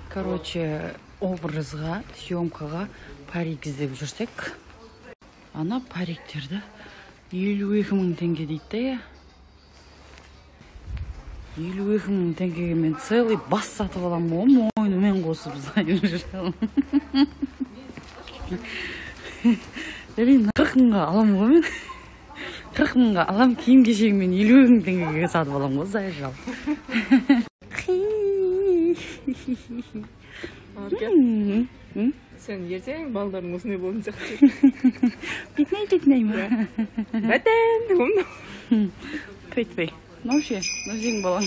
Короче, образға, съемкаға парик іздеп жүрсек, ана париктерді 52 мың теңге дейді. 52 мың теңгеге мен целый бас сатып аламын ғой, мойнымен қосып зайын жүрем. 40 мыңға аламын ғой мен. 40 мыңға алам, киім кешегімен 52 мың теңгеге сатып аламын ғой, зайын жал. Сен ертең балдарың осындай болын сияқты. Питней ма? Бәтен! Пейтпей. Ну вообще, ну зең балам.